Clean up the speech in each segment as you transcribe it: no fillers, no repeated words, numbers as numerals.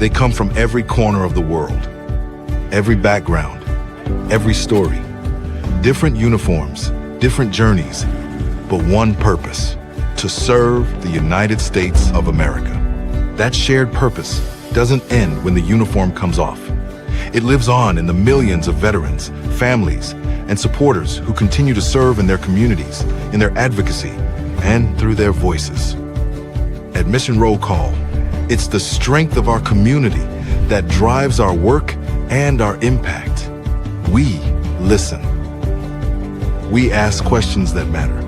They come from every corner of the world, every background, every story, different uniforms, different journeys, but one purpose: to serve the United States of America. That shared purpose doesn't end when the uniform comes off. It lives on in the millions of veterans, families, and supporters who continue to serve in their communities, in their advocacy, and through their voices. At Mission Roll Call, it's the strength of our community that drives our work and our impact. We listen. We ask questions that matter,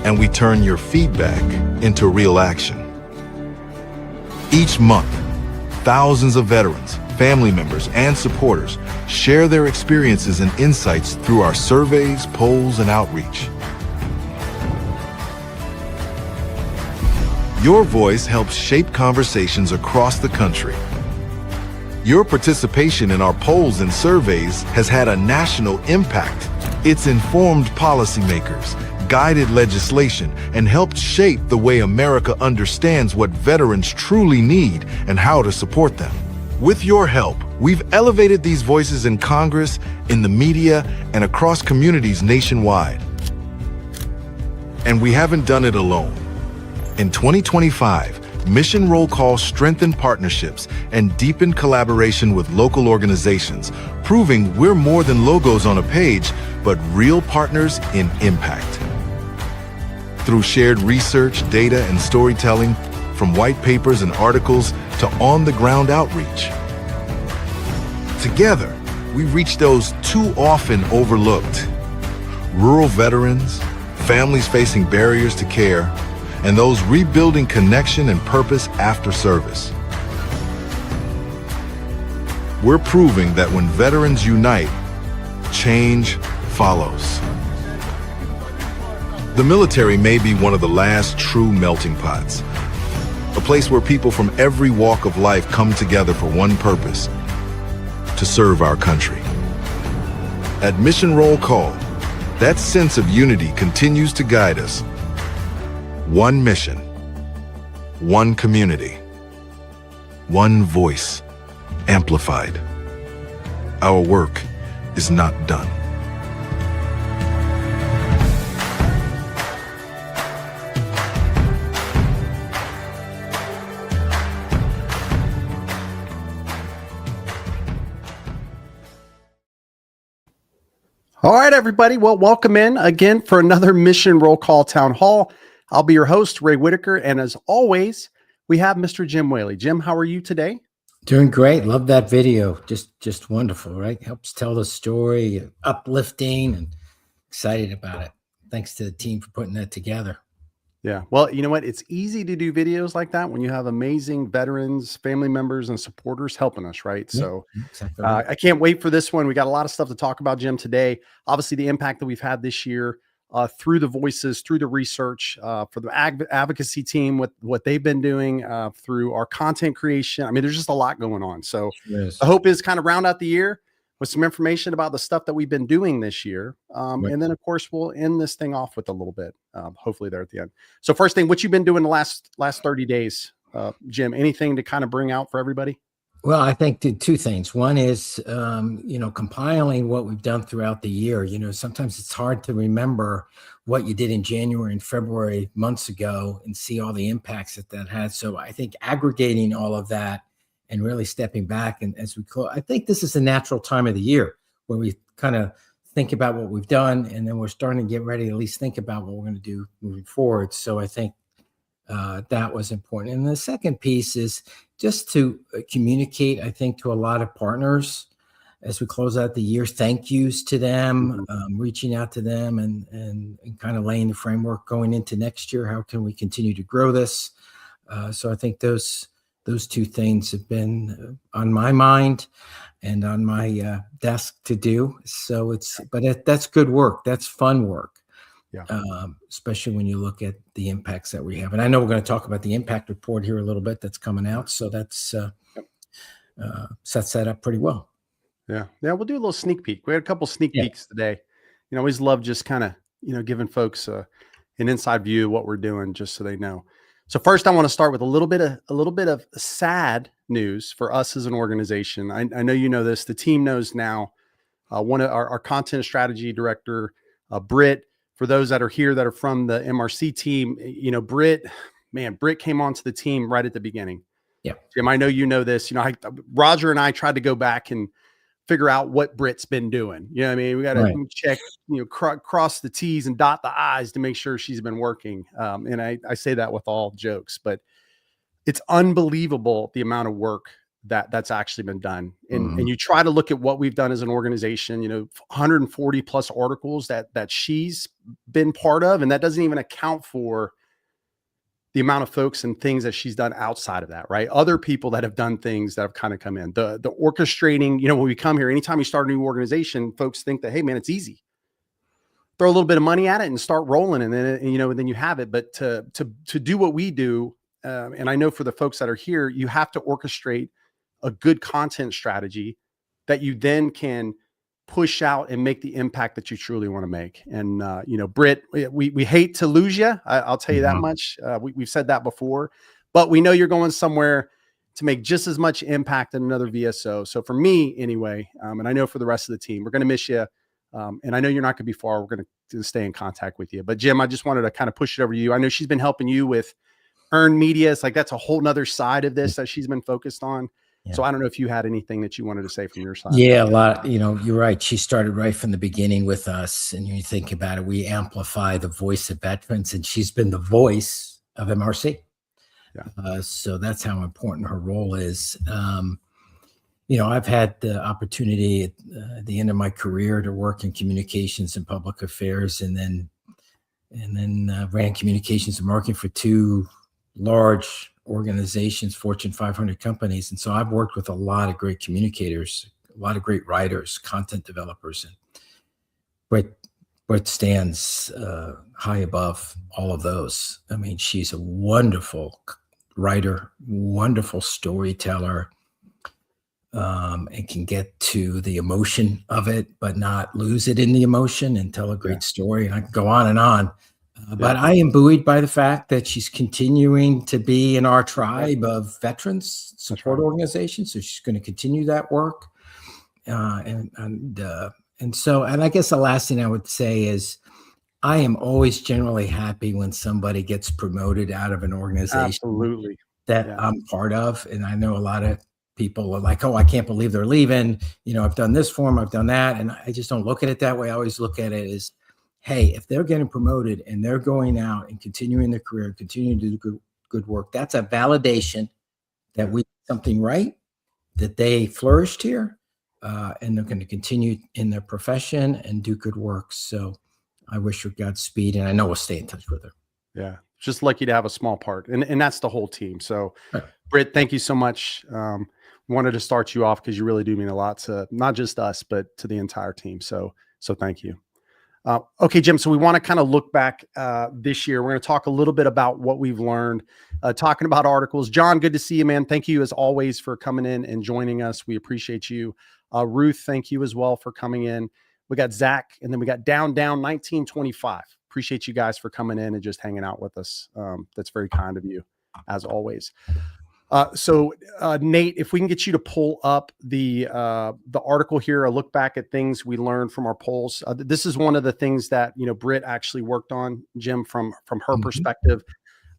and we turn your feedback into real action. Each month, thousands of veterans, family members, and supporters share their experiences and insights through our surveys, polls, and outreach. Your voice helps shape conversations across the country. Your participation in our polls and surveys has had a national impact. It's informed policymakers, guided legislation, and helped shape the way America understands what veterans truly need and how to support them. With your help, we've elevated these voices in Congress, in the media, and across communities nationwide. And we haven't done it alone. In 2025, Mission Roll Call strengthened partnerships and deepened collaboration with local organizations, proving we're more than logos on a page, but real partners in impact. Through shared research, data, and storytelling, from white papers and articles to on-the-ground outreach. Together, we reach those too often overlooked: rural veterans, families facing barriers to care, and those rebuilding connection and purpose after service. We're proving that when veterans unite, change follows. The military may be one of the last true melting pots, a place where people from every walk of life come together for one purpose: to serve our country. At Mission Roll Call, that sense of unity continues to guide us. One mission, one community, one voice amplified. Our work is not done. All right, everybody. Well, welcome in again for another Mission Roll Call Town Hall. I'll be your host, Ray Whitaker. And as always, we have Mr. Jim Whaley. Jim, how are you today? Doing great. Love that video. Just wonderful, right? Helps tell the story, uplifting, and excited about it. Thanks to the team for putting that together. Yeah. Well, you know what? It's easy to do videos like that when you have amazing veterans, family members, and supporters helping us, right? Yeah, So exactly right. I can't wait for this one. We got a lot of stuff to talk about, Jim, today. Obviously, the impact that we've had this year through the voices, through the research, for the advocacy team, with what they've been doing, through our content creation. I mean, there's just a lot going on. So Yes. the hope is kind of round out the year with some information about the stuff that we've been doing this year. Right. And then, of course, we'll end this thing off with a little bit, hopefully there at the end. So first thing, what you've been doing the last 30 days, Jim, anything to kind of bring out for everybody? Well, I think two things. One is, compiling what we've done throughout the year. Sometimes it's hard to remember what you did in January and February months ago and see all the impacts that had. So I think aggregating all of that and really stepping back, and as we call, I think this is a natural time of the year where we kind of think about what we've done, and then we're starting to get ready to at least think about what we're going to do moving forward. So I think that was important. And the second piece is just to communicate, I think, to a lot of partners as we close out the year, thank yous to them, reaching out to them and kind of laying the framework going into next year. How can we continue to grow this? So I think those two things have been on my mind and on my desk to do. So that's good work. That's fun work. Yeah. Especially when you look at the impacts that we have. And I know we're going to talk about the impact report here a little bit that's coming out. So that's sets that up pretty well. Yeah. We'll do a little sneak peek. We had a couple sneak peeks today. I always love just kind of, giving folks an inside view of what we're doing, just so they know. So first, I want to start with a little bit of sad news for us as an organization. I know you know this. The team knows now. One of our content strategy director, Britt. For those that are here that are from the MRC team, Britt came onto the team right at the beginning. Yeah, Jim, I know you know this. Roger and I tried to go back and figure out what Britt's been doing. You know what I mean? We got to check, cross the T's and dot the I's to make sure she's been working. And I say that with all jokes, but it's unbelievable the amount of work that's actually been done. And you try to look at what we've done as an organization, 140 plus articles that she's been part of. And that doesn't even account for the amount of folks and things that she's done outside of that, right? Other people that have done things that have kind of come in. The orchestrating, when we come here, anytime you start a new organization, folks think that, hey man, it's easy. Throw a little bit of money at it and start rolling, and then you have it. But to do what we do, and I know for the folks that are here, you have to orchestrate a good content strategy that you then can push out and make the impact that you truly want to make. And, Britt, we hate to lose you. I'll tell you that much. We've said that before, but we know you're going somewhere to make just as much impact in another VSO. So for me anyway, and I know for the rest of the team, we're going to miss you. And I know you're not going to be far. We're going to stay in contact with you, but Jim, I just wanted to kind of push it over to you. I know she's been helping you with earned media. It's like, that's a whole nother side of this that she's been focused on. Yeah. So I don't know if you had anything that you wanted to say from your side. Yeah, a lot. You're right. She started right from the beginning with us. And you think about it, we amplify the voice of veterans, and she's been the voice of MRC. Yeah. So that's how important her role is. I've had the opportunity at the end of my career to work in communications and public affairs, and then ran communications and marketing for two large organizations, Fortune 500 companies. And so I've worked with a lot of great communicators, a lot of great writers, content developers, and Britt stands high above all of those. I mean, she's a wonderful writer, wonderful storyteller, and can get to the emotion of it, but not lose it in the emotion, and tell a great story. And I can go on and on. But I am buoyed by the fact that she's continuing to be in our tribe of veterans support organizations. So she's going to continue that work. And I guess the last thing I would say is I am always generally happy when somebody gets promoted out of an organization that I'm part of. And I know a lot of people are like, oh, I can't believe they're leaving. I've done this for them, I've done that. And I just don't look at it that way. I always look at it as, hey, if they're getting promoted and they're going out and continuing their career, continuing to do good work, that's a validation that we did something right, that they flourished here, and they're going to continue in their profession and do good work. So I wish her Godspeed, and I know we'll stay in touch with her. Yeah, just lucky to have a small part, and that's the whole team. So, Britt, thank you so much. Wanted to start you off because you really do mean a lot to not just us, but to the entire team. So thank you. Okay, Jim, so we want to kind of look back this year. We're going to talk a little bit about what we've learned, talking about articles. John, good to see you, man. Thank you as always for coming in and joining us. We appreciate you. Ruth, thank you as well for coming in. We got Zach, and then we got Down 1925. Appreciate you guys for coming in and just hanging out with us. That's very kind of you, as always. So Nate, if we can get you to pull up the article here, a look back at things we learned from our polls. This is one of the things that, Britt actually worked on, Jim, from her perspective.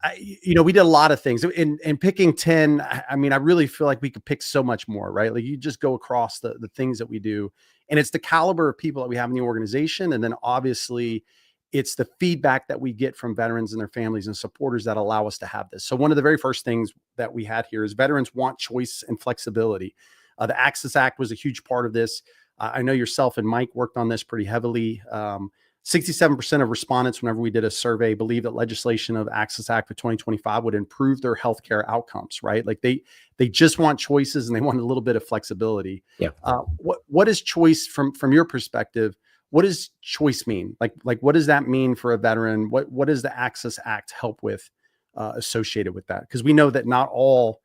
We did a lot of things in picking 10. I mean, I really feel like we could pick so much more, right? Like you just go across the things that we do, and it's the caliber of people that we have in the organization. And then obviously it's the feedback that we get from veterans and their families and supporters that allow us to have this. So one of the very first things that we had here is veterans want choice and flexibility. The Access Act was a huge part of this. I know yourself and Mike worked on this pretty heavily. 67% of respondents, whenever we did a survey, believe that legislation of Access Act for 2025 would improve their healthcare outcomes, right? Like they just want choices and they want a little bit of flexibility. Yeah. What is choice from your perspective? What does choice mean? Like what does that mean for a veteran? What does the Access Act help with associated with that? Because we know that not all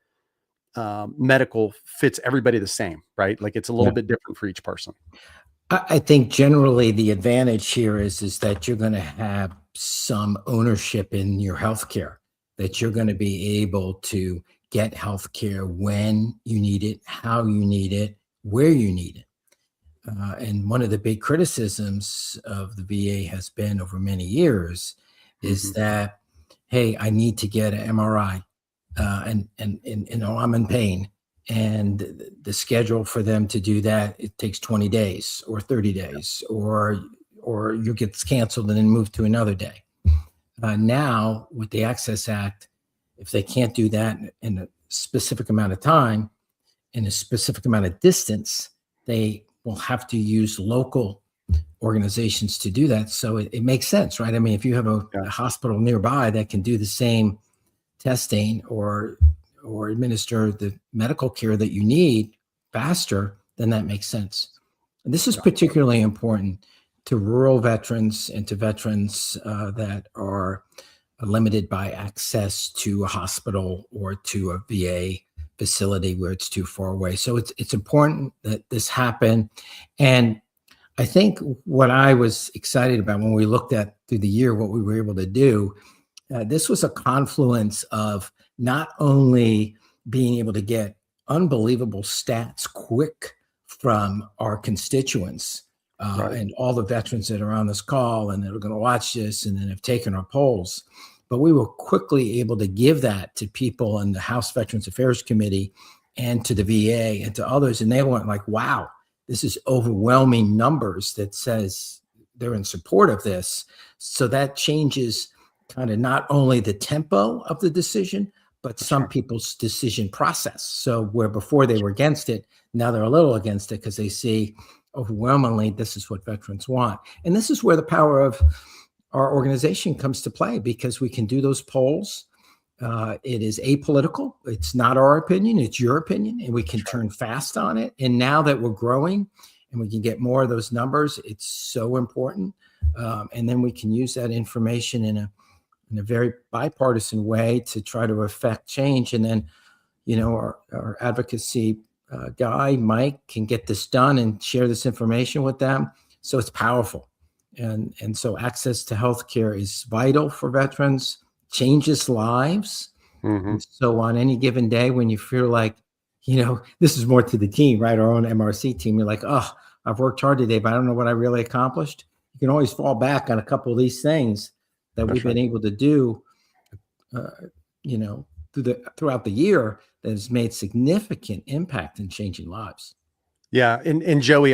medical fits everybody the same, right? Like it's a little bit different for each person. I think generally the advantage here is that you're going to have some ownership in your healthcare. that you're going to be able to get health care when you need it, how you need it, where you need it. And one of the big criticisms of the VA has been over many years is that, hey, I need to get an MRI, and I'm in pain, and the schedule for them to do that, it takes 20 days or 30 days, or you get canceled and then moved to another day. Now with the Access Act, if they can't do that in a specific amount of time, in a specific amount of distance, they will have to use local organizations to do that. So it makes sense, right? I mean, if you have a hospital nearby that can do the same testing or administer the medical care that you need faster, then that makes sense. And this is particularly important to rural veterans and to veterans that are limited by access to a hospital or to a VA facility where it's too far away. So it's important that this happen. And I think what I was excited about when we looked at through the year what we were able to do, this was a confluence of not only being able to get unbelievable stats quick from our constituents and all the veterans that are on this call and that are going to watch this and then have taken our polls, but we were quickly able to give that to people in the House Veterans Affairs Committee and to the VA and to others. And they went like, wow, this is overwhelming numbers that says they're in support of this. So that changes kind of not only the tempo of the decision, but some people's decision process. So where before they were against it, now they're a little against it because they see overwhelmingly this is what veterans want. And this is where the power of our organization comes to play, because we can do those polls. It is apolitical. It's not our opinion, it's your opinion, and we can turn fast on it. And now that we're growing and we can get more of those numbers, it's so important. And then we can use that information in a very bipartisan way to try to affect change. And then, you know, our advocacy guy, Mike, can get this done and share this information with them. So it's powerful. And so access to healthcare is vital for veterans, changes lives. So on any given day when you feel like, you know, this is more to the team, right? Our own MRC team, you're like, oh, I've worked hard today, but I don't know what I really accomplished. You can always fall back on a couple of these things that we've been able to do, you know, throughout the year that has made significant impact in changing lives. Yeah. And Joey,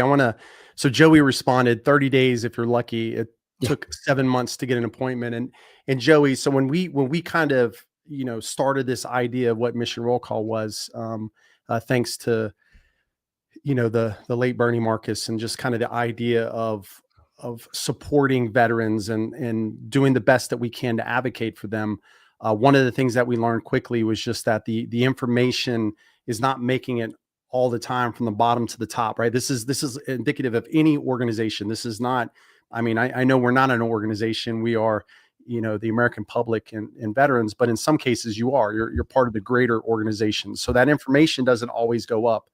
so Joey responded 30 days. If you're lucky, it took 7 months to get an appointment. And Joey, so when we kind of, you know, started this idea of what Mission Roll Call was, thanks to, you know, the late Bernie Marcus and just kind of the idea of supporting veterans and doing the best that we can to advocate for them. One of the things that we learned quickly was just that the information is not making it all the time from the bottom to the top, right? This is indicative of any organization. This is not, I mean, I know we're not an organization. We are, you know, the American public and veterans, but in some cases you're part of the greater organization. So that information doesn't always go up.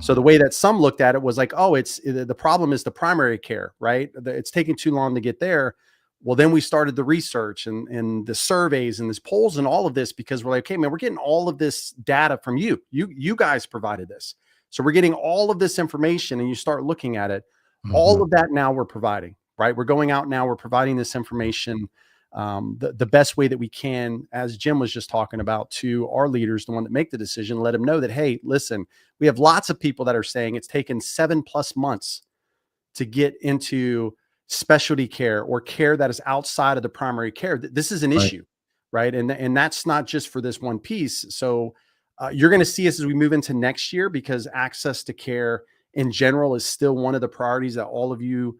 So the way that some looked at it was like, oh, the problem is the primary care, right? It's taking too long to get there. Well, then we started the research and the surveys and this polls and all of this, because we're like, okay, man, we're getting all of this data from you. You guys provided this. So we're getting all of this information, and you start looking at it. All of that now we're providing, right? We're going out now, we're providing this information the best way that we can, as Jim was just talking about, to our leaders, the one that make the decision, let them know that, hey, listen, we have lots of people that are saying it's taken 7+ months to get into specialty care or care that is outside of the primary care. This is an issue, right? And that's not just for this one piece. So you're going to see us as we move into next year, because access to care in general is still one of the priorities that all of you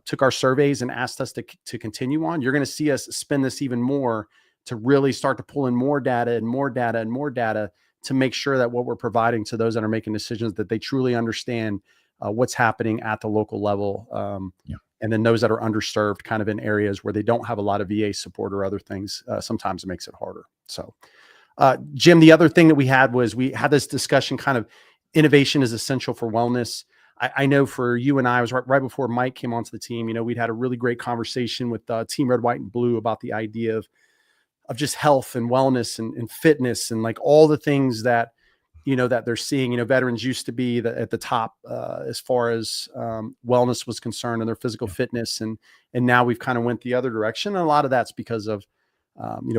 took our surveys and asked us to continue on. You're going to see us spend this even more to really start to pull in more data and more data and more data to make sure that what we're providing to those that are making decisions, that they truly understand what's happening at the local level. And then those that are underserved kind of in areas where they don't have a lot of VA support or other things, sometimes it makes it harder. So Jim, the other thing that we had this discussion, kind of innovation is essential for wellness. I know for you and I was right before Mike came onto the team, you know, we'd had a really great conversation with Team Red, White, and Blue about the idea just health and wellness and fitness and like all the things that, that they're seeing. Veterans used to be at the top as far as wellness was concerned and their physical fitness. And now we've kind of went the other direction. And a lot of that's because of,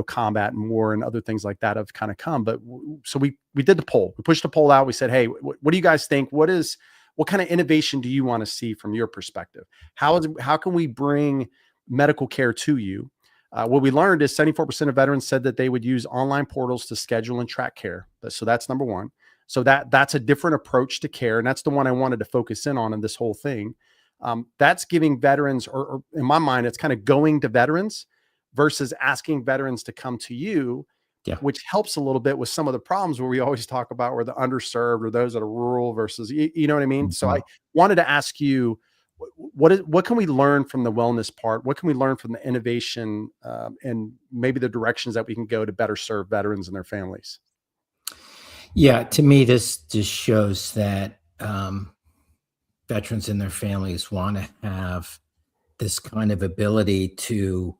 combat and war and other things like that have kind of come. But so we did the poll, we pushed the poll out. We said, hey, what do you guys think? What kind of innovation do you want to see from your perspective? How can we bring medical care to you? What we learned is 74% of veterans said that they would use online portals to schedule and track care. So that's number one. So that's a different approach to care. And that's the one I wanted to focus in on in this whole thing. That's giving veterans, or in my mind, it's kind of going to veterans versus asking veterans to come to you, which helps a little bit with some of the problems where we always talk about where the underserved or those that are rural versus, you know what I mean? So I wanted to ask you, what can we learn from the wellness part? What can we learn from the innovation and maybe the directions that we can go to better serve veterans and their families? Yeah, to me, this just shows that veterans and their families want to have this kind of ability to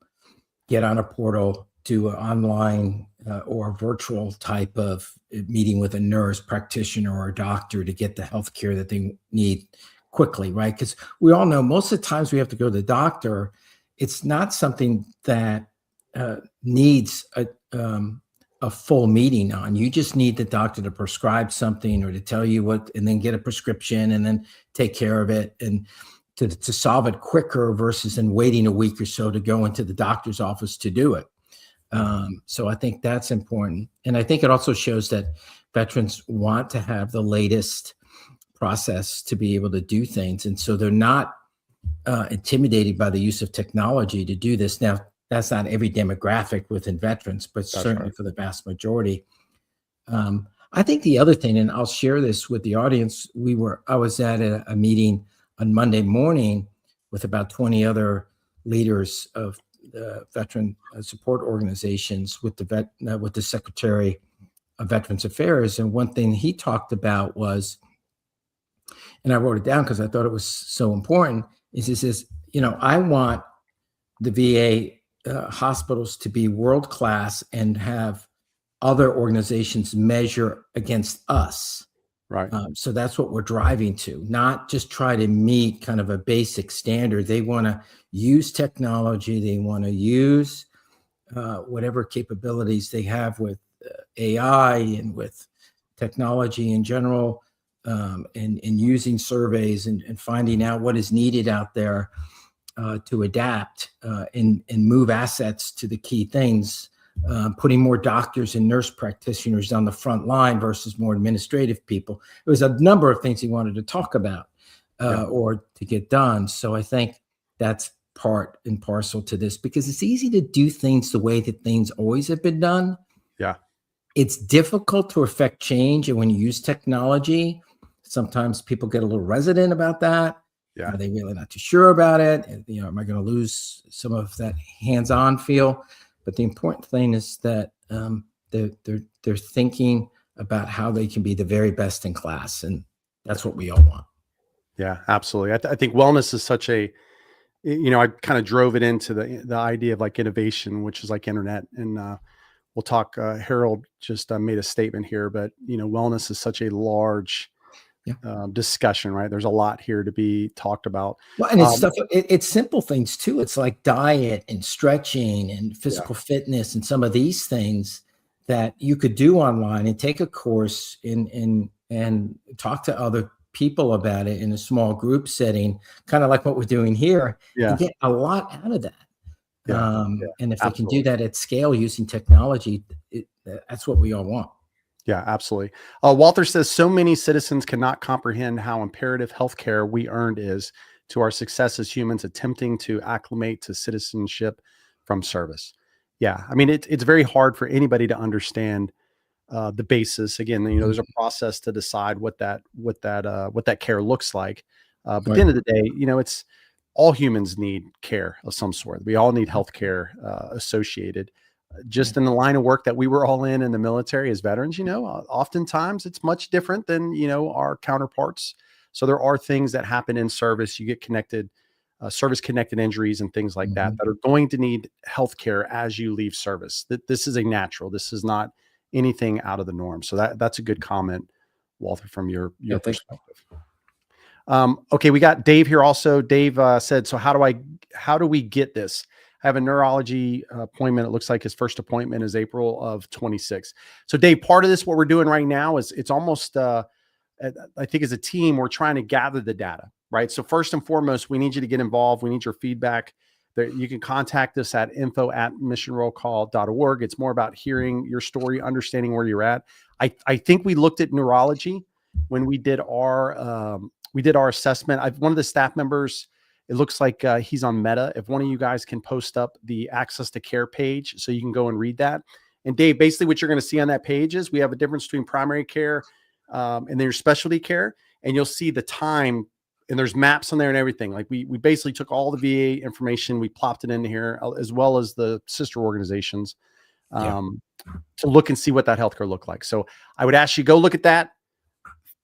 get on a portal, do an online or virtual type of meeting with a nurse practitioner or a doctor to get the health care that they need quickly, right? Because we all know most of the times we have to go to the doctor, it's not something that needs a full meeting on. You just need the doctor to prescribe something or to tell you what, and then get a prescription and then take care of it and to solve it quicker versus in waiting a week or so to go into the doctor's office to do it. So I think that's important. And I think it also shows that veterans want to have the latest process to be able to do things. And so they're not intimidated by the use of technology to do this. Now, that's not every demographic within veterans, but certainly for the vast majority. I think the other thing, and I'll share this with the audience, I was at a meeting on Monday morning with about 20 other leaders of veteran support organizations with the Secretary of Veterans Affairs. And one thing he talked about was, and I wrote it down because I thought it was so important, is he says, I want the VA hospitals to be world-class and have other organizations measure against us. Right. So that's what we're driving to, not just try to meet kind of a basic standard. They want to use technology. They want to use whatever capabilities they have with AI and with technology in general, and using surveys and finding out what is needed out there to adapt and move assets to the key things. Putting more doctors and nurse practitioners on the front line versus more administrative people. It was a number of things he wanted to talk about or to get done. So I think that's part and parcel to this, because it's easy to do things the way that things always have been done. Yeah. It's difficult to affect change. And when you use technology, sometimes people get a little resident about that. Yeah. Are they really not too sure about it? And, am I going to lose some of that hands-on feel? But the important thing is that they're thinking about how they can be the very best in class, and that's what we all want. Yeah, absolutely. I think wellness is such a, I kind of drove it into the idea of like innovation, which is like internet. And we'll talk. Harold just made a statement here, but wellness is such a large discussion, right? There's a lot here to be talked about. Well, and it's stuff. It's simple things too. It's like diet and stretching and physical fitness and some of these things that you could do online and take a course and talk to other people about it in a small group setting, kind of like what we're doing here. And get a lot out of that. And if they can do that at scale using technology, that's what we all want. Yeah, absolutely. Walter says, so many citizens cannot comprehend how imperative healthcare we earned is to our success as humans attempting to acclimate to citizenship from service. Yeah, I mean, it's very hard for anybody to understand the basis. Again, there's a process to decide what that care looks like. But at the end of the day, it's all humans need care of some sort. We all need healthcare associated. Just in the line of work that we were all in the military as veterans, oftentimes it's much different than, our counterparts. So there are things that happen in service. You get connected service-connected injuries and things like that Mhm. are going to need healthcare as you leave service. This is a natural. This is not anything out of the norm. So that's a good comment, Walter, from your Yeah, thank you. perspective. Okay, we got Dave here also. Dave said, so how do we get this? I have a neurology appointment. It looks like his first appointment is April of 26. So Dave, part of this, what we're doing right now is it's almost, I think as a team, we're trying to gather the data, right? So first and foremost, we need you to get involved. We need your feedback. You can contact us at info@missionrollcall.org. It's more about hearing your story, understanding where you're at. I think we looked at neurology when we did our assessment. One of the staff members, it looks like he's on Meta. If one of you guys can post up the access to care page so you can go and read that. And Dave, basically what you're going to see on that page is we have a difference between primary care and then your specialty care, and you'll see the time, and there's maps on there and everything. Like we basically took all the VA information, we plopped it into here, as well as the sister organizations to look and see what that healthcare looked like. So I would ask you, go look at that.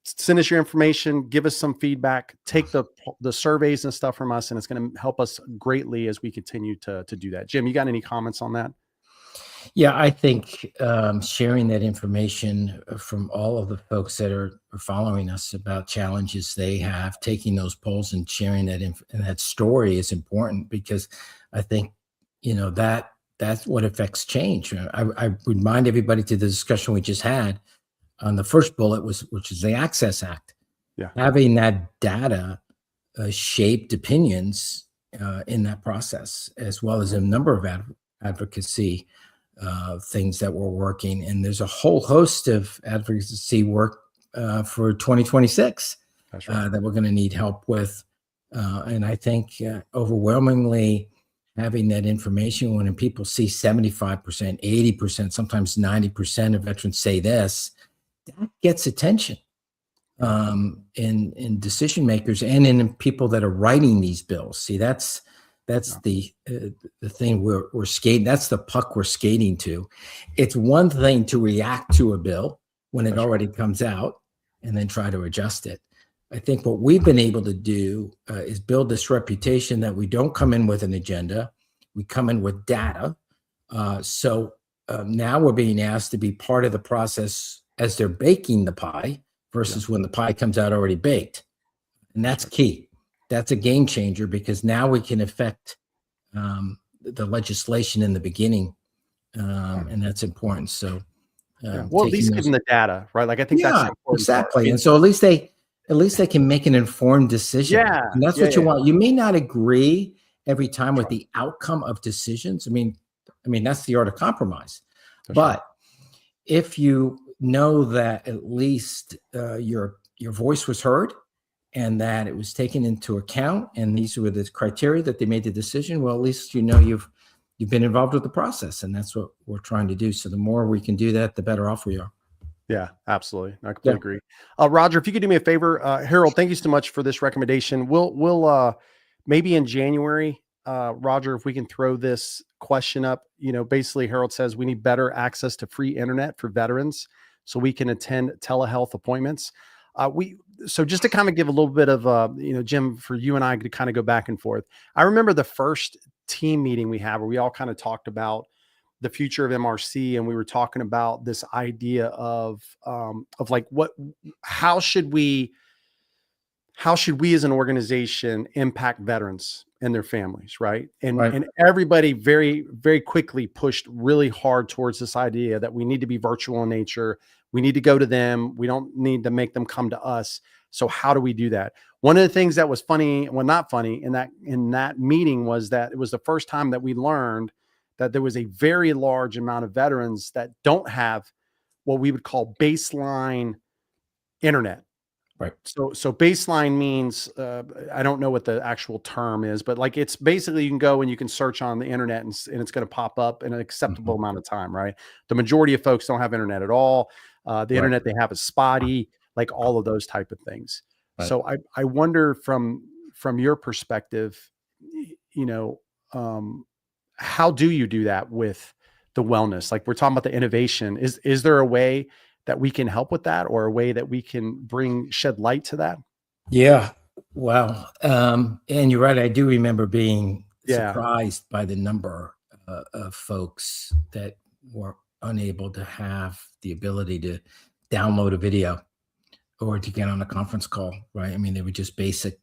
Send us your information, give us some feedback, take the surveys and stuff from us, and it's going to help us greatly as we continue to do that. Jim, you got any comments on that? Yeah, I think sharing that information from all of the folks that are following us about challenges they have, taking those polls and sharing that and that story is important, because I think, that's what affects change. I remind everybody to the discussion we just had on the first bullet, which is the Access Act. Yeah. Having that data shaped opinions in that process, as well as a number of advocacy things that we're working. And there's a whole host of advocacy work for 2026 That's right. that we're going to need help with. And I think overwhelmingly having that information, when people see 75%, 80%, sometimes 90% of veterans say this, that gets attention in decision makers and in people that are writing these bills. See, that's the thing we're skating. That's the puck we're skating to. It's one thing to react to a bill when it already comes out and then try to adjust it. I think what we've been able to do is build this reputation that we don't come in with an agenda. We come in with data. So now we're being asked to be part of the process as they're baking the pie versus when the pie comes out already baked. And that's key. That's a game changer, because now we can affect the legislation in the beginning. And that's important. So, well, at least give them the data, right? Like I think that's the important exactly. part. And so at least they can make an informed decision. Yeah. And that's what you want. You may not agree every time with the outcome of decisions. I mean, that's the art of compromise. But if you know that at least your voice was heard and that it was taken into account, and these were the criteria that they made the decision, well, at least you've been involved with the process, and that's what we're trying to do. So the more we can do that, the better off we are. Yeah, absolutely. I completely agree. Roger, if you could do me a favor, Harold, thank you so much for this recommendation. We'll maybe in January, Roger, if we can throw this question up, basically Harold says we need better access to free internet for veterans so we can attend telehealth appointments. So just to kind of give a little bit of, Jim, for you and I to kind of go back and forth. I remember the first team meeting we had where we all kind of talked about the future of MRC, and we were talking about this idea of like how should we as an organization impact veterans and their families, right? And everybody very, very quickly pushed really hard towards this idea that we need to be virtual in nature. We need to go to them. We don't need to make them come to us. So how do we do that? One of the things that was funny, well, not funny in that meeting, was that it was the first time that we learned that there was a very large amount of veterans that don't have what we would call baseline internet. Right. So baseline means, I don't know what the actual term is, but like, it's basically, you can go and you can search on the internet and it's going to pop up in an acceptable amount of time, right? The majority of folks don't have internet at all. The internet they have is spotty, like all of those type of things. Right. So I wonder from your perspective, how do you do that with the wellness? Like we're talking about the innovation. Is there a way that we can help with that, or a way that we can shed light to that? Yeah. Well, and you're right. I do remember being Yeah. surprised by the number of folks that were unable to have the ability to download a video or to get on a conference call, right? I mean, they were just basic,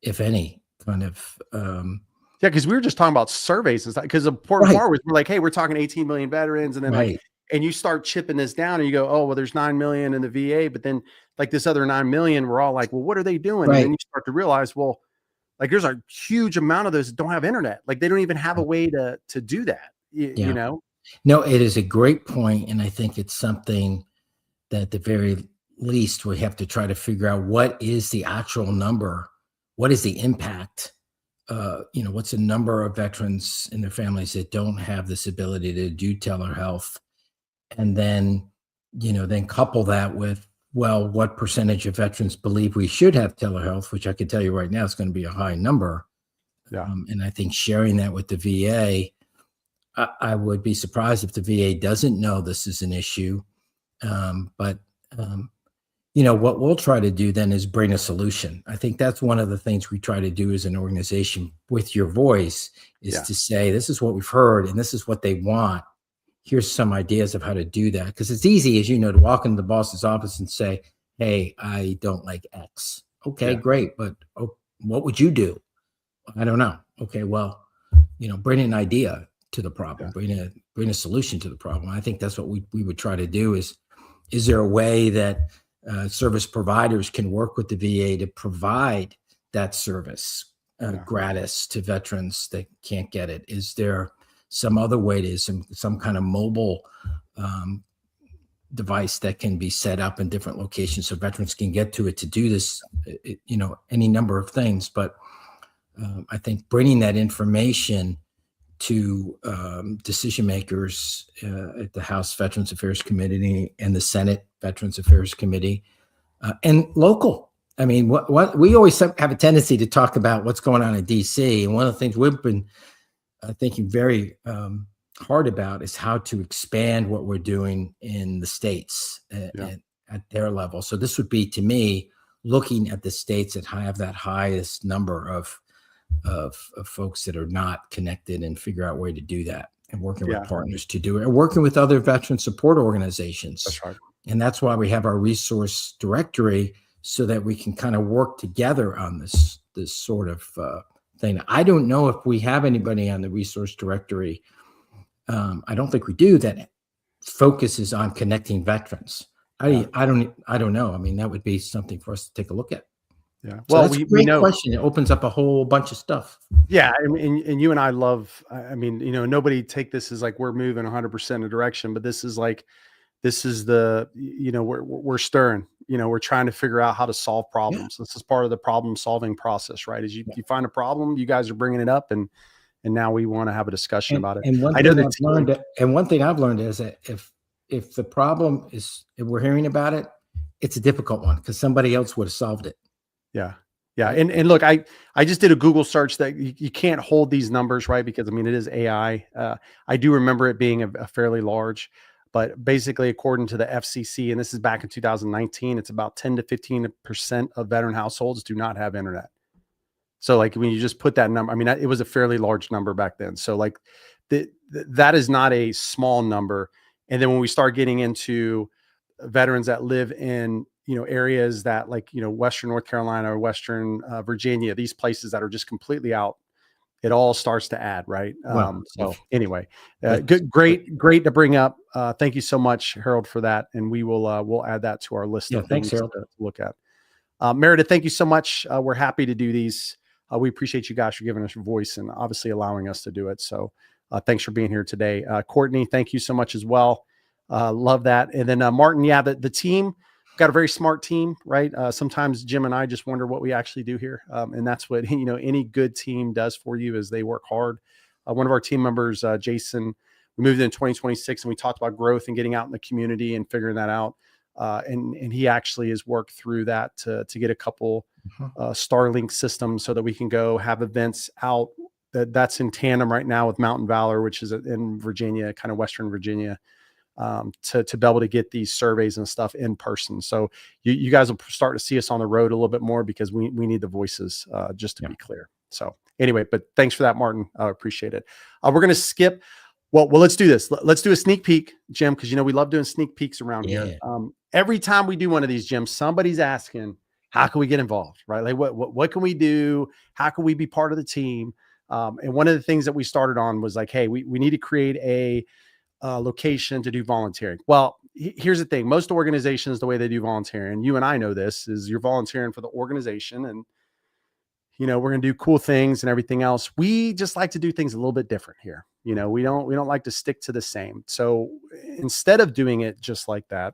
if any, kind of. Yeah, because we were just talking about surveys and stuff. Because the important Right, part was we're like, hey, we're talking 18 million veterans, and then like, right, and you start chipping this down, and you go, oh, well, there's 9 million in the VA, but then like this other 9 million, we're all like, well, what are they doing? And then right. you start to realize, well, like there's a huge amount of those that don't have internet. Like they don't even have a way to do that. You Yeah. know? No, it is a great point, and I think it's something that at the very least we have to try to figure out what is the actual number, what is the impact, what's the number of veterans and their families that don't have this ability to do telehealth, and then then couple that with, well, what percentage of veterans believe we should have telehealth, which I can tell you right now is going to be a high number. Yeah. And I think sharing that with the VA, I would be surprised if the VA doesn't know this is an issue. But what we'll try to do then is bring a solution. I think that's one of the things we try to do as an organization with your voice is to say, this is what we've heard and this is what they want. Here's some ideas of how to do that. Because it's easy, as you know, to walk into the boss's office and say, hey, I don't like X. Okay, great. But what would you do? I don't know. Okay, well, bring an idea to the problem, bring a solution to the problem. I think that's what we would try to do is there a way that service providers can work with the VA to provide that service gratis to veterans that can't get it? Is there some other way to some kind of mobile device that can be set up in different locations so veterans can get to it to do this, any number of things. But I think bringing that information to decision makers at the House Veterans Affairs Committee and the Senate Veterans Affairs Committee and local. I mean, what we always have a tendency to talk about what's going on in DC. And one of the things we've been thinking very hard about is how to expand what we're doing in the states at their level. So this would be, to me, looking at the states that have that highest number of folks that are not connected and figure out a way to do that, and working with partners to do it, and working with other veteran support organizations. That's right. And that's why we have our resource directory, so that we can kind of work together on this sort of thing. I don't know if we have anybody on the resource directory. I don't think we do, that focuses on connecting veterans. I don't know. I mean, that would be something for us to take a look at. Yeah. So Well, we know. Question. It opens up a whole bunch of stuff. Yeah. And you and I love, I mean, nobody take this as like we're moving 100% in a direction, but this is the, we're stirring, we're trying to figure out how to solve problems. This is part of the problem solving process, right? Is you find a problem, you guys are bringing it up, and now we want to have a discussion about it. And one thing I've learned is that if the problem is, if we're hearing about it, it's a difficult one because somebody else would have solved it. Yeah. Yeah. And look, I just did a Google search that you can't hold these numbers, right? Because I mean, it is AI. I do remember it being a fairly large, but basically according to the FCC, and this is back in 2019, it's about 10 to 15% of veteran households do not have internet. So like when you just put that number, I mean, it was a fairly large number back then. So like that is not a small number. And then when we start getting into veterans that live in, areas that like, Western North Carolina or Western Virginia, these places that are just completely out, it all starts to add, right? So anyway, great to bring up. Thank you so much, Harold, for that. And we'll add that to our list of things to look at. Meredith, thank you so much. We're happy to do these. We appreciate you guys for giving us your voice and obviously allowing us to do it. So thanks for being here today. Courtney, thank you so much as well. Love that. And then Martin, the team, got a very smart team, right? Sometimes Jim and I just wonder what we actually do here. And that's what, any good team does for you is they work hard. One of our team members, Jason, we moved in 2026 and we talked about growth and getting out in the community and figuring that out. And he actually has worked through that to get a couple Starlink systems so that we can go have events out. That's in tandem right now with Mountain Valor, which is in Virginia, kind of Western Virginia. to be able to get these surveys and stuff in person. So you guys will start to see us on the road a little bit more because we need the voices, just to be clear. So anyway, but thanks for that, Martin. I appreciate it. We're going to skip. Well, let's do this. Let's do a sneak peek, Jim, because we love doing sneak peeks around here. Every time we do one of these, Jim, somebody's asking, how can we get involved, right? Like what can we do? How can we be part of the team? And one of the things that we started on was like, hey, we need to create a location to do volunteering. Well, here's the thing. Most organizations, the way they do volunteering, you and I know this, is you're volunteering for the organization, and we're going to do cool things and everything else. We just like to do things a little bit different here. We don't like to stick to the same. So instead of doing it just like that,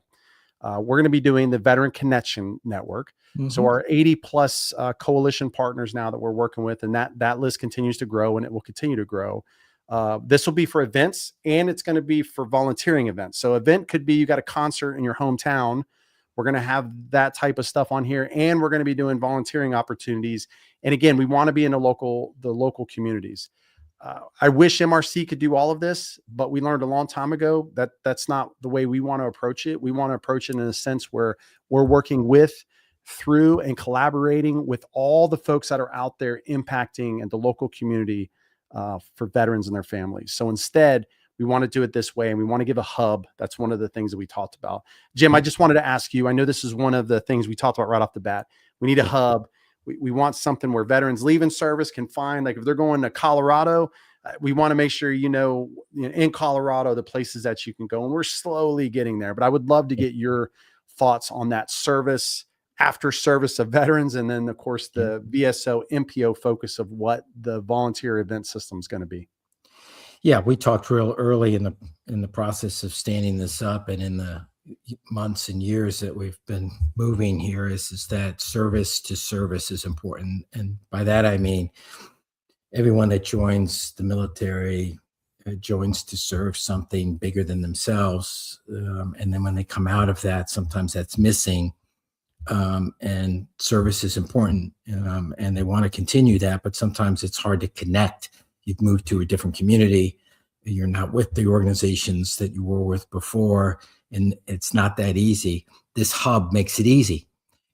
we're going to be doing the Veteran Connection Network. So our 80 plus coalition partners now that we're working with, and that list continues to grow, and it will continue to grow. This will be for events, and it's going to be for volunteering events. So event could be, you got a concert in your hometown. We're going to have that type of stuff on here, and we're going to be doing volunteering opportunities. And again, we want to be in the local communities. I wish MRC could do all of this, but we learned a long time ago that that's not the way we want to approach it. We want to approach it in a sense where we're working with, through, and collaborating with all the folks that are out there impacting in the local community for veterans and their families. So instead, we want to do it this way, and we want to give a hub. That's one of the things that we talked about. Jim, I just wanted to ask you, I know this is one of the things we talked about right off the bat. We need a hub. We want something where veterans leaving service can find, like if they're going to Colorado, we want to make sure, in Colorado, the places that you can go, and we're slowly getting there. But I would love to get your thoughts on that service, after service of veterans, and then of course the VSO MPO focus of what the volunteer event system is going to be. Yeah, we talked real early in the process of standing this up, and in the months and years that we've been moving here, is that service to service is important. And by that, I mean, everyone that joins the military joins to serve something bigger than themselves. And then when they come out of that, sometimes that's missing. And service is important, and they want to continue that, but sometimes it's hard to connect. You've moved to a different community. You're not with the organizations that you were with before, and it's not that easy. This hub makes it easy.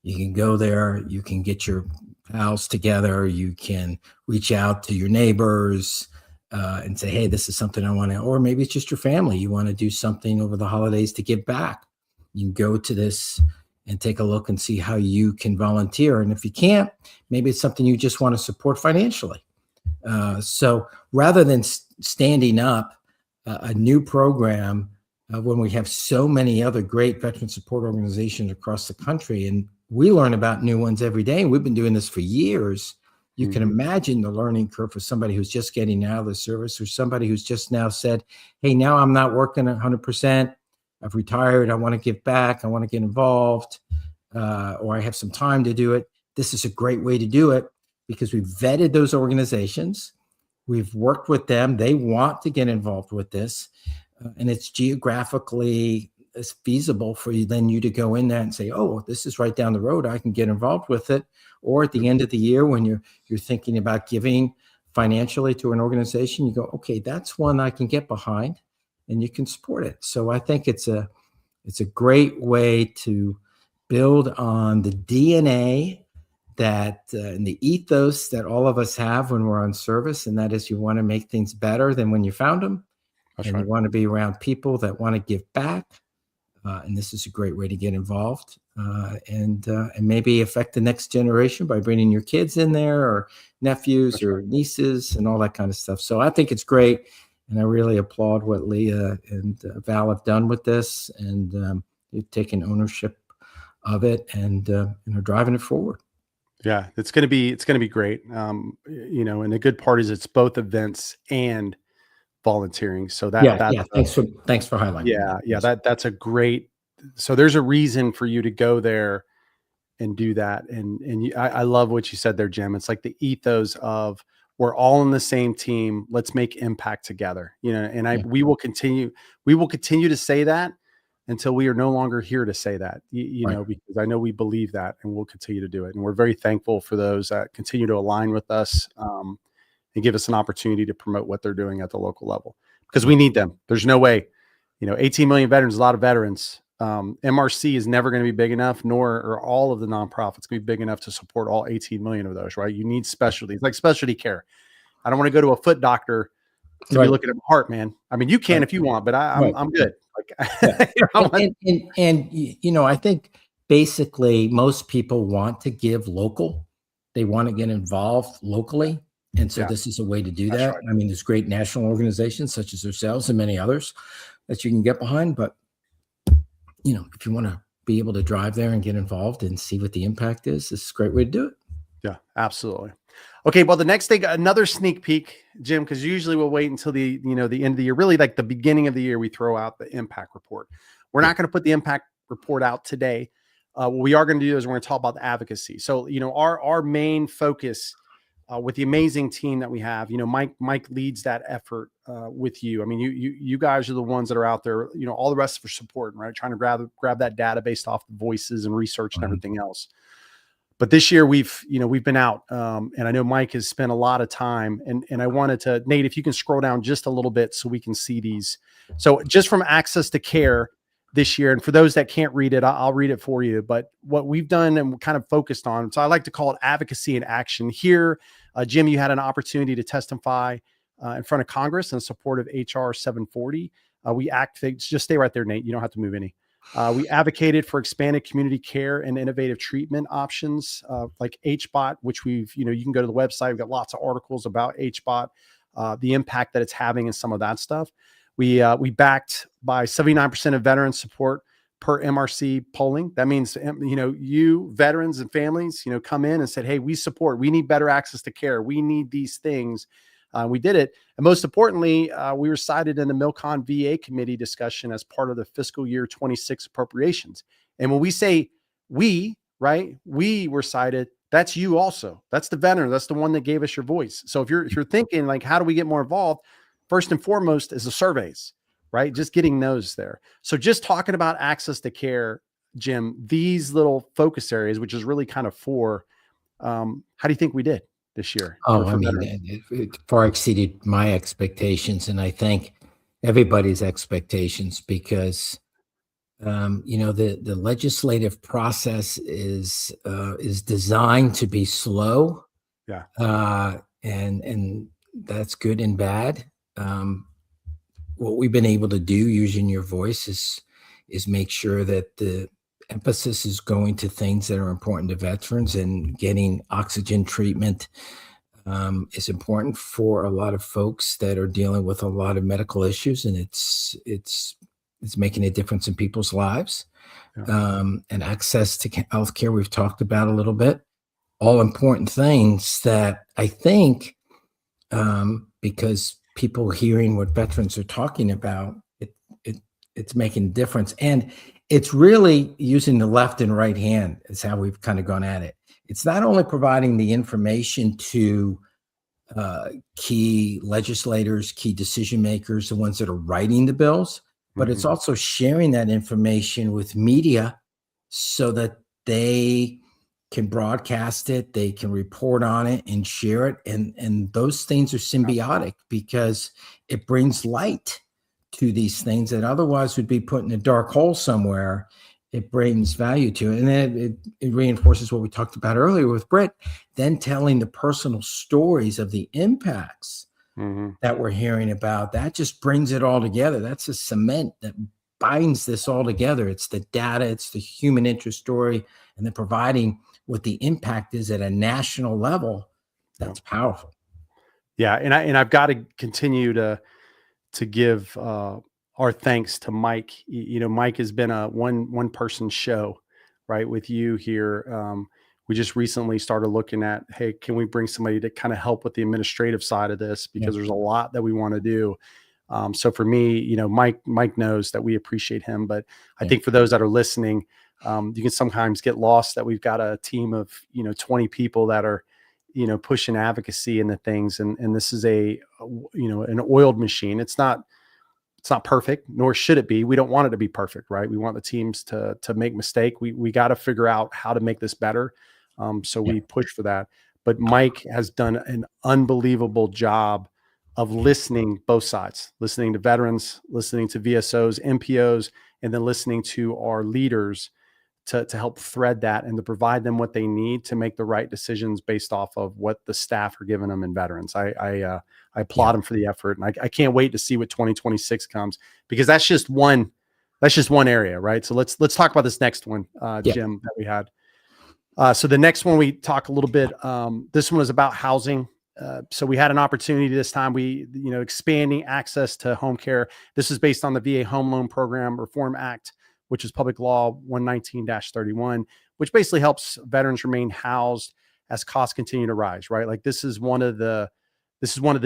You can go there, you can get your pals together, you can reach out to your neighbors and say, hey, this is something I want to, or maybe it's just your family. You want to do something over the holidays to give back. You can go to this and take a look and see how you can volunteer. And if you can't, maybe it's something you just want to support financially. So rather than standing up a new program when we have so many other great veteran support organizations across the country, and we learn about new ones every day, and we've been doing this for years, you can imagine the learning curve for somebody who's just getting out of the service, or somebody who's just now said, hey, now I'm not working 100%. I've retired. I want to give back. I want to get involved, or I have some time to do it. This is a great way to do it because we've vetted those organizations. We've worked with them. They want to get involved with this, and it's geographically feasible for you to go in there and say, oh, this is right down the road. I can get involved with it. Or at the end of the year, when you're thinking about giving financially to an organization, you go, okay, that's one I can get behind, and you can support it. So I think it's a great way to build on the DNA that and the ethos that all of us have when we're on service, and that is you want to make things better than when you found them. That's and right. You want to be around people that want to give back, and this is a great way to get involved and maybe affect the next generation by bringing your kids in there, or nephews That's or right. nieces, and all that kind of stuff. So I think it's great. And I really applaud what Leah and Val have done with this, and they've taken ownership of it and are driving it forward. Yeah, it's going to be great. And the good part is it's both events and volunteering. So thanks for highlighting. Yeah, that's a great. So there's a reason for you to go there and do that. And I love what you said there, Jim. It's like the ethos of, we're all on the same team. Let's make impact together. And we will continue to say that until we are no longer here to say that, because I know we believe that, and we'll continue to do it. And we're very thankful for those that continue to align with us and give us an opportunity to promote what they're doing at the local level, because we need them. There's no way 18 million veterans, a lot of veterans. MRC is never going to be big enough, nor are all of the nonprofits going to be big enough to support all 18 million of those, right? You need specialties like specialty care. I don't want to go to a foot doctor to be looking at my heart, man. I mean, you can if you want, but I'm good. Like, and I think basically most people want to give local. They want to get involved locally. And so this is a way to do that. Right. I mean, there's great national organizations such as ourselves and many others that you can get behind. But, if you want to be able to drive there and get involved and see what the impact is, this is a great way to do it. Yeah, absolutely. Okay, well, the next thing, another sneak peek, Jim, because usually we'll wait until the end of the year, really like the beginning of the year, we throw out the impact report. We're not going to put the impact report out today. What we are going to do is we're going to talk about the advocacy. So, our main focus with the amazing team that we have, Mike leads that effort with you. I mean, you guys are the ones that are out there, all the rest for support, right? Trying to grab that data based off the voices and research and everything else. But this year we've been out, and I know Mike has spent a lot of time, and I wanted to, Nate, if you can scroll down just a little bit so we can see these. So just from access to care this year, and for those that can't read it, I'll read it for you. But what we've done and kind of focused on, so I like to call it advocacy in action. Here, Jim, you had an opportunity to testify in front of Congress in support of HR 740. Just stay right there, Nate. You don't have to move any. We advocated for expanded community care and innovative treatment options like HBOT, which you can go to the website. We've got lots of articles about HBOT, the impact that it's having and some of that stuff. We backed by 79% of veterans support per MRC polling. That means, you veterans and families, come in and said, hey, we need better access to care. We need these things. We did it. And most importantly, we were cited in the Milcon VA committee discussion as part of the fiscal year 26 appropriations. And when we say we were cited, that's you also. That's the veteran. That's the one that gave us your voice. So if you're thinking like, how do we get more involved? First and foremost is the surveys, right? Just getting those there. So just talking about access to care, Jim, these little focus areas, which is really kind of how do you think we did this year? I mean, it far exceeded my expectations, and I think everybody's expectations, because the legislative process is designed to be slow. Yeah. And that's good and bad. What we've been able to do using your voice is make sure that the emphasis is going to things that are important to veterans, and getting oxygen treatment is important for a lot of folks that are dealing with a lot of medical issues, and it's making a difference in people's lives. Yeah. And access to healthcare, we've talked about a little bit, all important things that I think, because people hearing what veterans are talking about, it's making a difference. And it's really using the left and right hand is how we've kind of gone at it. It's not only providing the information to key legislators, key decision makers, the ones that are writing the bills, but it's also sharing that information with media so that they can broadcast it, they can report on it and share it. And those things are symbiotic, because it brings light to these things that otherwise would be put in a dark hole somewhere. It brings value to it. And then it reinforces what we talked about earlier with Britt, then telling the personal stories of the impacts that we're hearing about. That just brings it all together. That's a cement that binds this all together. It's the data, it's the human interest story, and then providing what the impact is at a national level. That's powerful. Yeah. And I've got to continue to give our thanks to Mike. Mike has been a one person show, right, with you here. We just recently started looking at, hey, can we bring somebody to kind of help with the administrative side of this, because there's a lot that we want to do. So for me, Mike knows that we appreciate him, but I think for those that are listening, you can sometimes get lost that we've got a team of 20 people that are pushing advocacy into things, and this is an oiled machine. It's not perfect, nor should it be. We don't want it to be perfect, right? We want the teams to make mistake. We got to figure out how to make this better. So we push for that. But Mike has done an unbelievable job of listening both sides, listening to veterans, listening to VSOs, MPOs, and then listening to our leaders to help thread that and to provide them what they need to make the right decisions based off of what the staff are giving them in veterans. I applaud them for the effort, and I can't wait to see what 2026 comes, because that's just one area, right? So let's talk about this next one, Jim, that we had. So the next one we talk a little bit. This one was about housing. So we had an opportunity this time. Expanding access to home care. This is based on the VA Home Loan Program Reform Act, which is Public Law 119-31, which basically helps veterans remain housed as costs continue to rise, right? Like this is one of the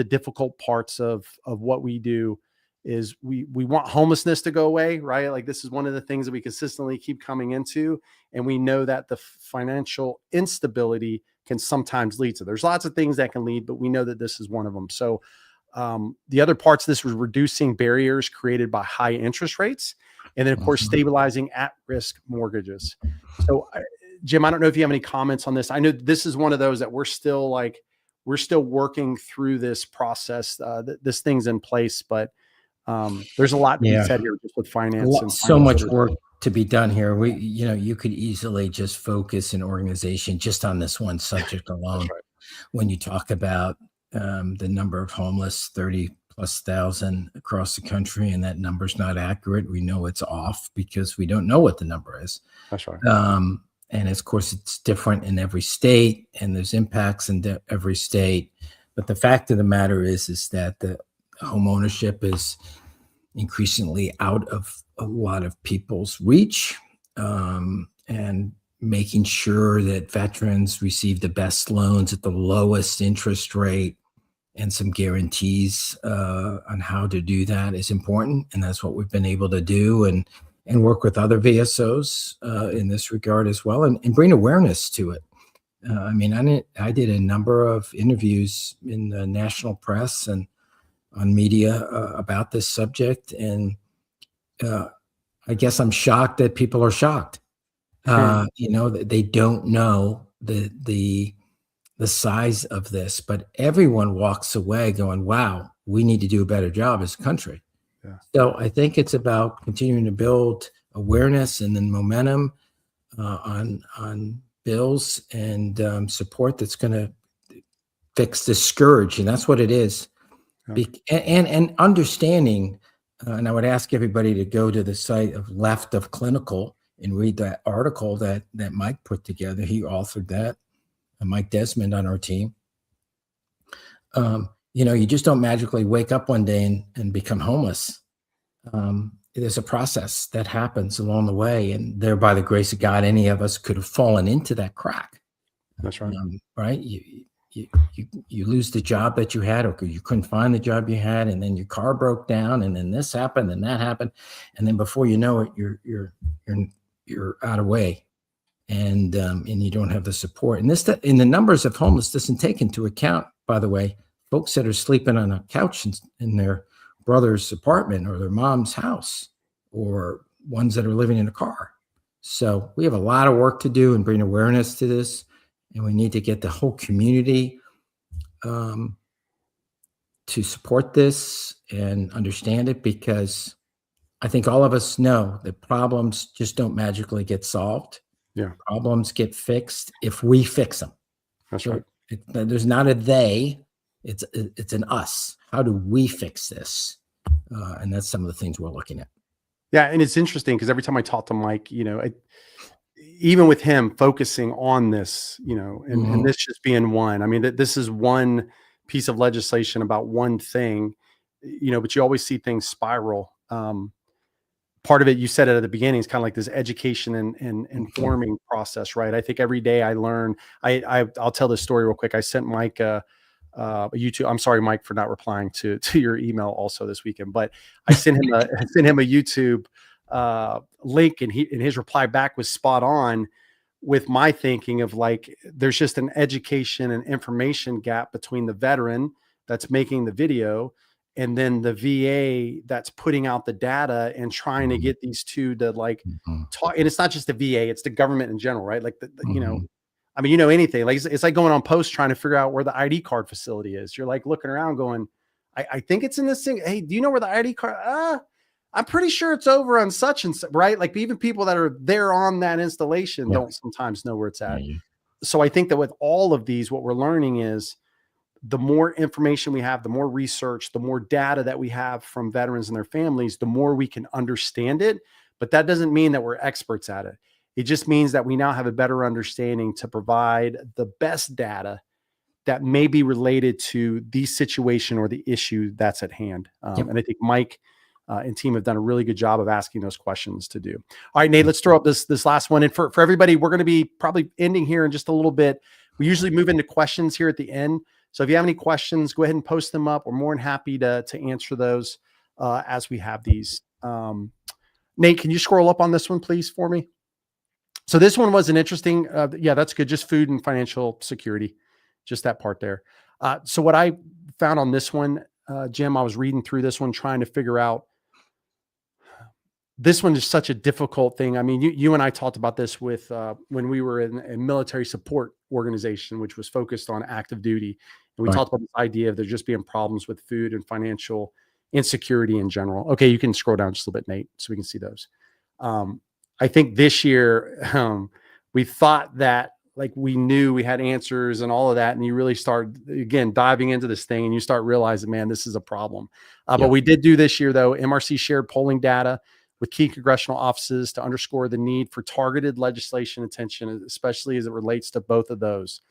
difficult parts of what we do, is we want homelessness to go away, right? Like this is one of the things that we consistently keep coming into. And we know that the financial instability can sometimes lead to, there's lots of things that can lead, but we know that this is one of them. So the other parts of this was reducing barriers created by high interest rates. And then, of course, stabilizing at-risk mortgages. So, Jim, I don't know if you have any comments on this. I know this is one of those that we're still working through this process. This thing's in place, but there's a lot to be said here just with finance. And so much work to be done here. You could easily just focus an organization just on this one subject alone. Right. When you talk about the number of homeless, 30,000+ across the country, and that number's not accurate. We know it's off because we don't know what the number is. That's right. And of course, it's different in every state, and there's impacts in every state. But the fact of the matter is that the home ownership is increasingly out of a lot of people's reach, and making sure that veterans receive the best loans at the lowest interest rate and some guarantees on how to do that is important. And that's what we've been able to do, and work with other VSOs in this regard as well, and bring awareness to it. I did a number of interviews in the national press and on media about this subject. And I guess I'm shocked that people are shocked. They don't know the size of this, but everyone walks away going, wow, we need to do a better job as a country. Yeah. So I think it's about continuing to build awareness and then momentum on bills and support that's going to fix the scourge. And that's what it is. Yeah. And understanding, and I would ask everybody to go to the site of Left of Clinical and read that article that Mike put together. He authored that. Mike Desmond on our team. You just don't magically wake up one day and become homeless. There's a process that happens along the way, and there, by the grace of God, any of us could have fallen into that crack. That's right. Right? You lose the job that you had, or you couldn't find the job you had, and then your car broke down, and then this happened, and that happened, and then before you know it, you're out of way. And you don't have the support. And in the numbers of homeless doesn't take into account, by the way, folks that are sleeping on a couch in their brother's apartment or their mom's house, or ones that are living in a car. So we have a lot of work to do and bring awareness to this. And we need to get the whole community to support this and understand it, because I think all of us know that problems just don't magically get solved. Yeah. Problems get fixed if we fix them. That's right. There's not a they, it's an us. How do we fix this? And that's some of the things we're looking at. Yeah. And it's interesting because every time I talk to Mike, even with him focusing on this, and this just being one, I mean, this is one piece of legislation about one thing, but you always see things spiral. Part of it, you said it at the beginning, is kind of like this education and informing process, right? I think every day I learn. I'll tell this story real quick. I sent Mike a YouTube. I'm sorry, Mike, for not replying to your email also this weekend, but I sent him a YouTube link, and his reply back was spot on with my thinking of like, there's just an education and information gap between the veteran that's making the video and then the VA that's putting out the data and trying to get these two to like talk. And it's not just the VA, it's the government in general, right? Like, anything, like it's like going on post trying to figure out where the ID card facility is. You're like looking around going, I think it's in this thing. Hey, do you know where the ID card? I'm pretty sure it's over on such and such, right? Like even people that are there on that installation don't sometimes know where it's at. So I think that with all of these, what we're learning is the more information we have, the more research, the more data that we have from veterans and their families, the more we can understand it. But that doesn't mean that we're experts at it. It just means that we now have a better understanding to provide the best data that may be related to the situation or the issue that's at hand. And I think Mike and team have done a really good job of asking those questions to do. All right, Nate, let's throw up this last one. And for everybody, we're going to be probably ending here in just a little bit. We usually move into questions here at the end. So if you have any questions, go ahead and post them up. We're more than happy to answer those as we have these. Nate, can you scroll up on this one, please, for me? So this one was an interesting, yeah, that's good. Just food and financial security, just that part there. So what I found on this one, Jim, I was reading through this one, trying to figure out, this one is such a difficult thing. I mean, you and I talked about this with when we were in a military support organization, which was focused on active duty. And we talked about this idea of there just being problems with food and financial insecurity in general. Okay, you can scroll down just a little bit, Nate, so we can see those. I think this year we thought that like we knew we had answers and all of that. And you really start, again, diving into this thing and you start realizing, man, this is a problem. But we did do this year, though. MRC shared polling data with key congressional offices to underscore the need for targeted legislation attention, especially as it relates to both of those.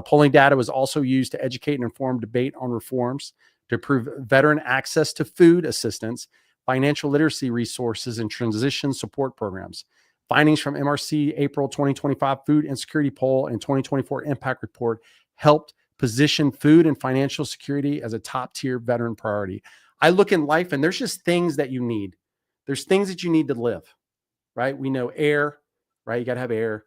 Polling data was also used to educate and inform debate on reforms to improve veteran access to food assistance, financial literacy resources, and transition support programs. Findings from MRC April 2025 Food Insecurity Poll and 2024 Impact Report helped position food and financial security as a top-tier veteran priority. I look in life and there's just things that you need. There's things that you need to live, right? We know air, right? You got to have air.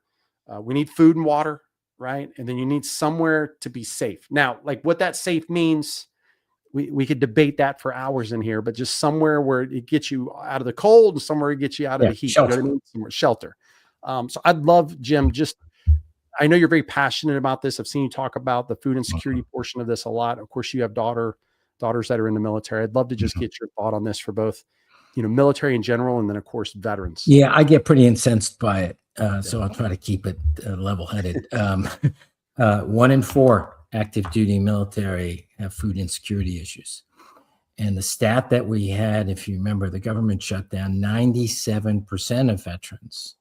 We need food and water, right? And then you need somewhere to be safe. Now, like what that safe means, we could debate that for hours in here, but just somewhere where it gets you out of the cold and somewhere it gets you out of the heat. Shelter. You know what I mean? Somewhere, shelter. So I'd love, Jim, I know you're very passionate about this. I've seen you talk about the food insecurity portion of this a lot. Of course, you have daughters that are in the military. I'd love to just get your thought on this for both, military in general, and then of course, veterans. Yeah, I get pretty incensed by it. So I'll try to keep it level-headed. 1 in 4 active duty military have food insecurity issues. And the stat that we had, if you remember, the government shut down 97% of veterans.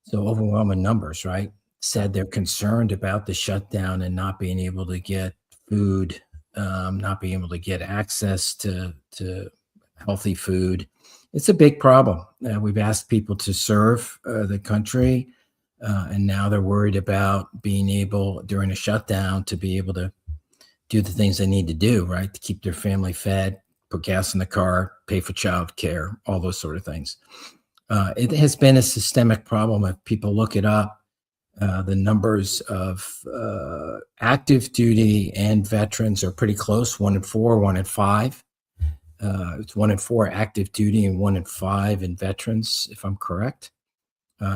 So overwhelming numbers, right? Said they're concerned about the shutdown and not being able to get food, not being able to get access to healthy food. It's a big problem. We've asked people to serve the country, and now they're worried about being able, during a shutdown, to be able to do the things they need to do, right? To keep their family fed, put gas in the car, pay for child care, all those sort of things. It has been a systemic problem. If people look it up, the numbers of active duty and veterans are pretty close, 1 in 4, 1 in 5. It's 1 in 4 active duty and 1 in 5 in veterans, if I'm correct,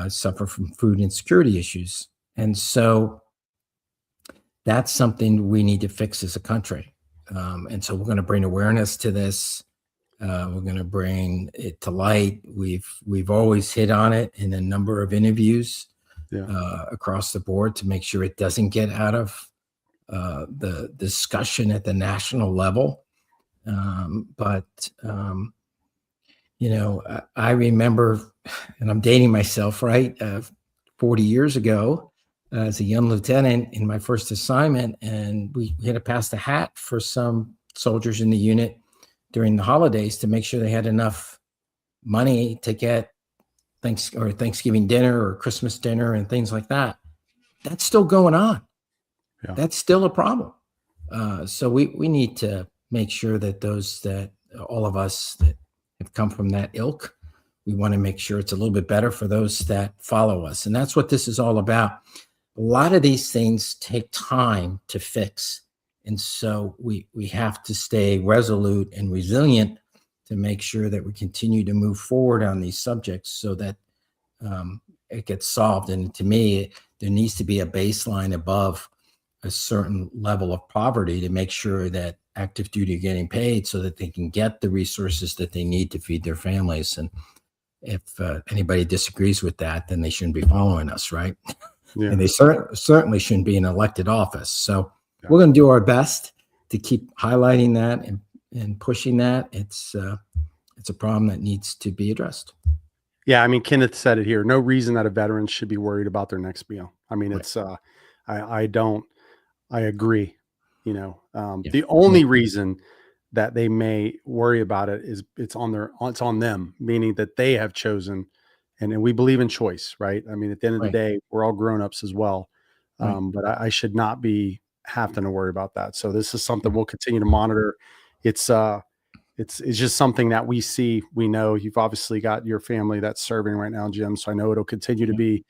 suffer from food insecurity issues. And so that's something we need to fix as a country. And so we're going to bring awareness to this. We're going to bring it to light. We've always hit on it in a number of interviews across the board to make sure it doesn't get out of the discussion at the national level. I remember, and I'm dating myself, right? 40 years ago, as a young lieutenant in my first assignment, and we had to pass the hat for some soldiers in the unit during the holidays to make sure they had enough money to get Thanksgiving dinner or Christmas dinner and things like that. That's still going on. Yeah. That's still a problem. So we need to make sure that all of us that have come from that ilk, we want to make sure it's a little bit better for those that follow us. And that's what this is all about. A lot of these things take time to fix. And so we have to stay resolute and resilient to make sure that we continue to move forward on these subjects so that it gets solved. And to me, there needs to be a baseline above a certain level of poverty to make sure that active duty are getting paid so that they can get the resources that they need to feed their families. And if anybody disagrees with that, then they shouldn't be following us, right? Yeah. And they certainly shouldn't be in elected office. So we're going to do our best to keep highlighting that and pushing that. It's a problem that needs to be addressed. Yeah, I mean, Kenneth said it here. No reason that a veteran should be worried about their next meal. I mean, it's I agree. You know, the only reason that they may worry about it is it's on them, meaning that they have chosen, and we believe in choice, right? I mean, at the end of the day, we're all grown-ups as well. But I should not be having to worry about that. So this is something we'll continue to monitor. It's just something that we see. We know you've obviously got your family that's serving right now, Jim. So I know it'll continue to be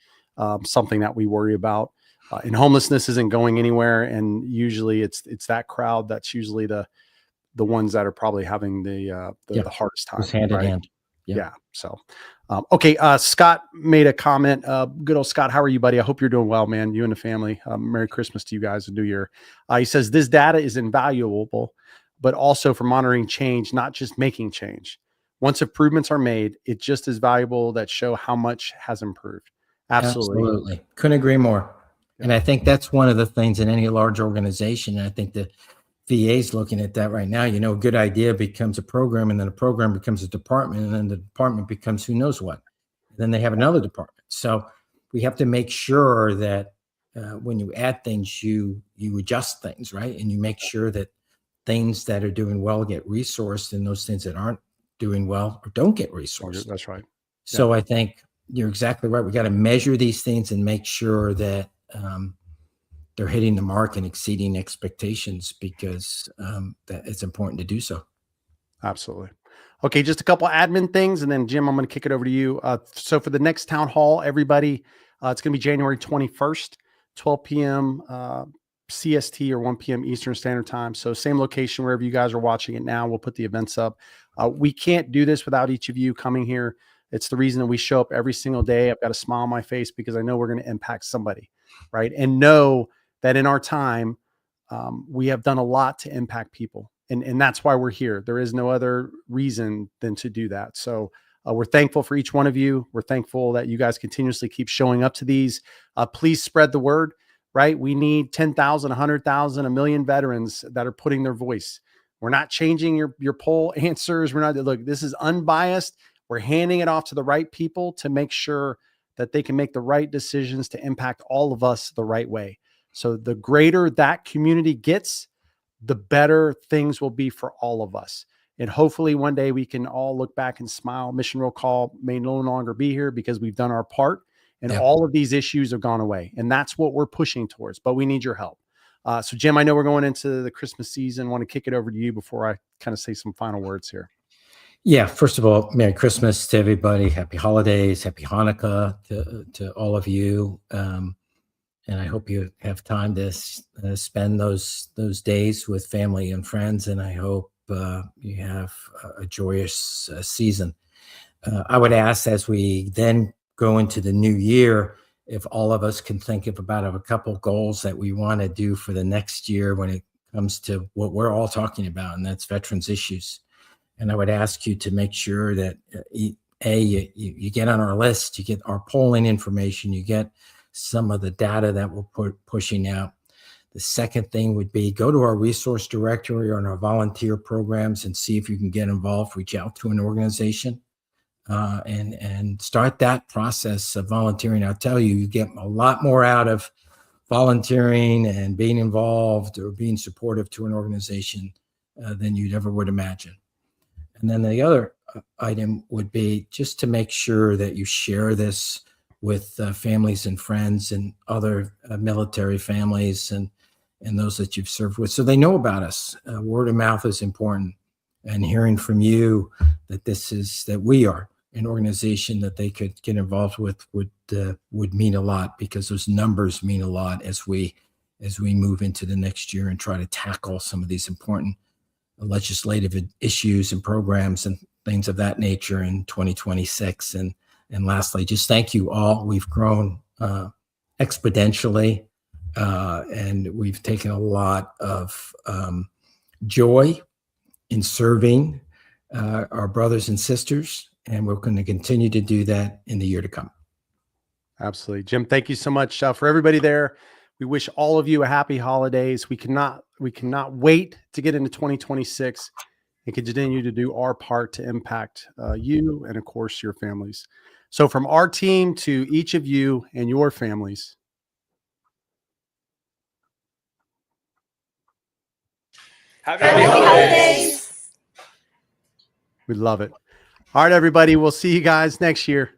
something that we worry about. And homelessness isn't going anywhere. And usually it's that crowd that's usually the ones that are probably having the hardest time. It's hand in hand. Yeah. So, okay. Scott made a comment. Good old Scott. How are you, buddy? I hope you're doing well, man. You and the family. Merry Christmas to you guys and New Year. He says this data is invaluable, but also for monitoring change, not just making change. Once improvements are made, it's just as valuable that show how much has improved. Absolutely. Couldn't agree more. Yeah. And I think that's one of the things in any large organization. And I think the VA is looking at that right now. You know, a good idea becomes a program, and then a program becomes a department, and then the department becomes who knows what. And then they have another department. So we have to make sure that when you add things, you adjust things, right? And you make sure that things that are doing well get resourced, and those things that aren't doing well or don't get resourced. That's right. So I think you're exactly right. We got to measure these things and make sure that they're hitting the mark and exceeding expectations, because that it's important to do so. Absolutely. Okay, just a couple admin things, and then Jim, I'm going to kick it over to you. So for the next town hall, everybody, it's going to be January 21st, 12 p.m. CST or 1 p.m. Eastern Standard Time. So same location wherever you guys are watching it now. We'll put the events up. We can't do this without each of you coming here. It's the reason that we show up every single day. I've got a smile on my face because I know we're going to impact somebody, right? And know that in our time, we have done a lot to impact people. And that's why we're here. There is no other reason than to do that. So we're thankful for each one of you. We're thankful that you guys continuously keep showing up to these. Please spread the word, right? We need 10,000, 100,000, 1 million veterans that are putting their voice. We're not changing your poll answers. We're not, look, this is unbiased. We're handing it off to the right people to make sure that they can make the right decisions to impact all of us the right way. So the greater that community gets, the better things will be for all of us. And hopefully one day we can all look back and smile. Mission Roll Call may no longer be here because we've done our part, and all of these issues have gone away. And that's what we're pushing towards, but we need your help. So Jim, I know we're going into the Christmas season. I want to kick it over to you before I kind of say some final words here. Yeah. First of all, Merry Christmas to everybody. Happy holidays. Happy Hanukkah to all of you. And I hope you have time to spend those days with family and friends. And I hope you have a joyous season. I would ask, as we then go into the new year, if all of us can think of about a couple goals that we want to do for the next year when it comes to what we're all talking about, and that's veterans issues. And I would ask you to make sure that you get on our list, you get our polling information, you get some of the data that we're pushing out. The second thing would be go to our resource directory or in our volunteer programs and see if you can get involved, reach out to an organization and start that process of volunteering. I'll tell you, you get a lot more out of volunteering and being involved or being supportive to an organization than you'd ever would imagine. And then the other item would be just to make sure that you share this with families and friends and other military families and those that you've served with, so they know about us. Word of mouth is important, and hearing from you that we are an organization that they could get involved with would mean a lot, because those numbers mean a lot as we move into the next year and try to tackle some of these important legislative issues and programs and things of that nature in 2026. And lastly, just thank you all. We've grown exponentially, and we've taken a lot of joy in serving our brothers and sisters, and we're going to continue to do that in the year to come. Absolutely. Jim, thank you so much. For everybody there, we wish all of you a happy holidays. We cannot wait to get into 2026 and continue to do our part to impact you and, of course, your families. So from our team to each of you and your families, Happy holidays. we love it. All right, everybody. We'll see you guys next year.